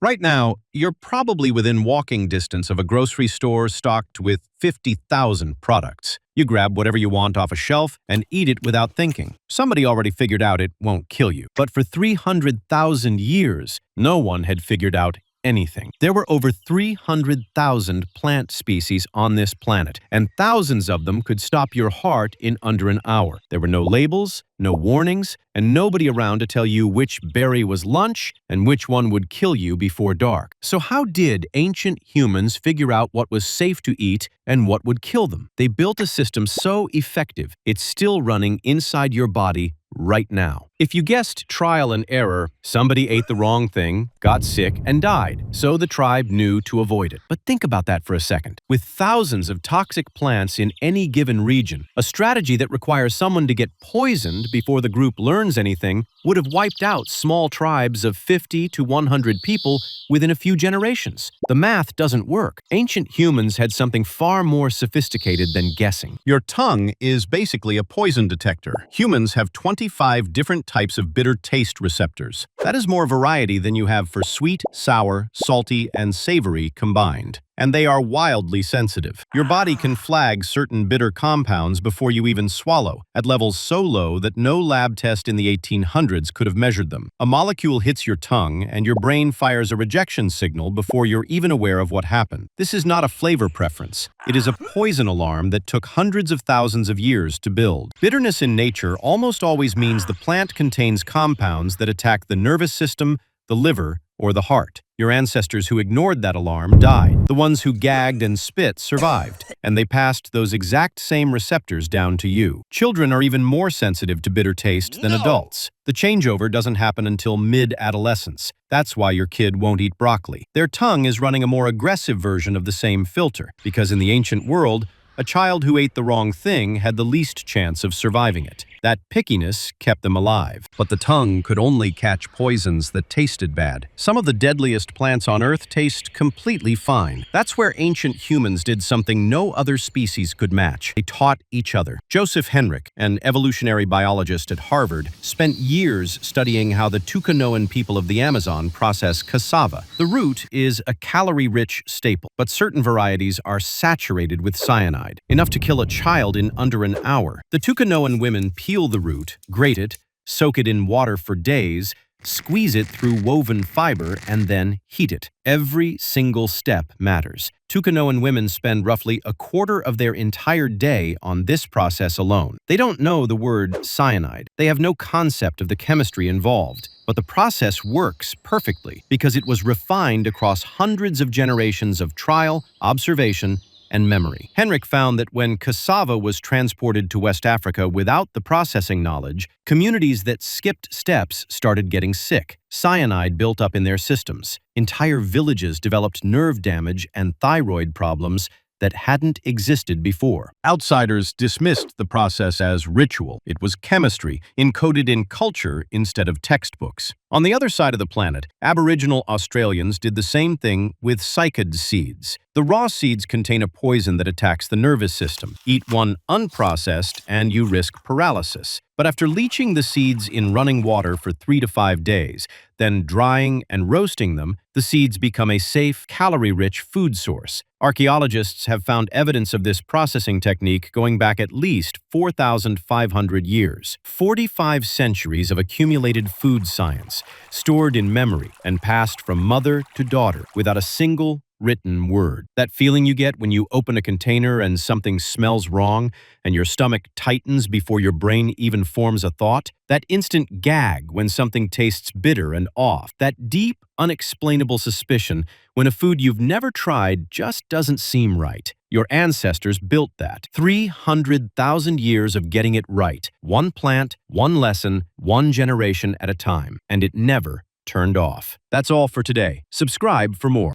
Right now, you're probably within walking distance of a grocery store stocked with 50,000 products. You grab whatever you want off a shelf and eat it without thinking. Somebody already figured out it won't kill you. But for 300,000 years, no one had figured out anything. There were over 300,000 plant species on this planet, and thousands of them could stop your heart in under an hour. There were no labels, no warnings, and nobody around to tell you which berry was lunch and which one would kill you before dark. So how did ancient humans figure out what was safe to eat and what would kill them? They built a system so effective, it's still running inside your body right now. If you guessed trial and error, somebody ate the wrong thing, got sick, and died, so the tribe knew to avoid it. But think about that for a second. With thousands of toxic plants in any given region, a strategy that requires someone to get poisoned before the group learns anything would have wiped out small tribes of 50 to 100 people within a few generations. The math doesn't work. Ancient humans had something far more sophisticated than guessing. Your tongue is basically a poison detector. Humans have 25 different types of bitter taste receptors. That is more variety than you have for sweet, sour, salty, and savory combined. And they are wildly sensitive. Your body can flag certain bitter compounds before you even swallow, at levels so low that no lab test in the 1800s could have measured them. A molecule hits your tongue, and your brain fires a rejection signal before you're even aware of what happened. This is not a flavor preference. It is a poison alarm that took hundreds of thousands of years to build. Bitterness in nature almost always means the plant contains compounds that attack the nervous system, the liver, or the heart. Your ancestors who ignored that alarm died. The ones who gagged and spit survived, and they passed those exact same receptors down to you. Children are even more sensitive to bitter taste than adults. The changeover doesn't happen until mid-adolescence. That's why your kid won't eat broccoli. Their tongue is running a more aggressive version of the same filter, because in the ancient world, a child who ate the wrong thing had the least chance of surviving it. That pickiness kept them alive. But the tongue could only catch poisons that tasted bad. Some of the deadliest plants on Earth taste completely fine. That's where ancient humans did something no other species could match. They taught each other. Joseph Henrich, an evolutionary biologist at Harvard, spent years studying how the Tucanoan people of the Amazon process cassava. The root is a calorie-rich staple, but certain varieties are saturated with cyanide, enough to kill a child in under an hour. The Tucanoan women peel the root, grate it, soak it in water for days, squeeze it through woven fiber, and then heat it. Every single step matters. Tucanoan women spend roughly a quarter of their entire day on this process alone. They don't know the word cyanide. They have no concept of the chemistry involved. But the process works perfectly because it was refined across hundreds of generations of trial, observation, and memory. Henrich found that when cassava was transported to West Africa without the processing knowledge, communities that skipped steps started getting sick. Cyanide built up in their systems. Entire villages developed nerve damage and thyroid problems that hadn't existed before. Outsiders dismissed the process as ritual. It was chemistry, encoded in culture instead of textbooks. On the other side of the planet, Aboriginal Australians did the same thing with cycad seeds. The raw seeds contain a poison that attacks the nervous system. Eat one unprocessed and you risk paralysis. But after leaching the seeds in running water for 3 to 5 days, then drying and roasting them, the seeds become a safe, calorie-rich food source. Archaeologists have found evidence of this processing technique going back at least 4,500 years. 45 centuries of accumulated food science, stored in memory and passed from mother to daughter without a single written word. That feeling you get when you open a container and something smells wrong and your stomach tightens before your brain even forms a thought? That instant gag when something tastes bitter and off? That deep, unexplainable suspicion when a food you've never tried just doesn't seem right? Your ancestors built that. 300,000 years of getting it right. One plant, one lesson, one generation at a time. And it never turned off. That's all for today. Subscribe for more.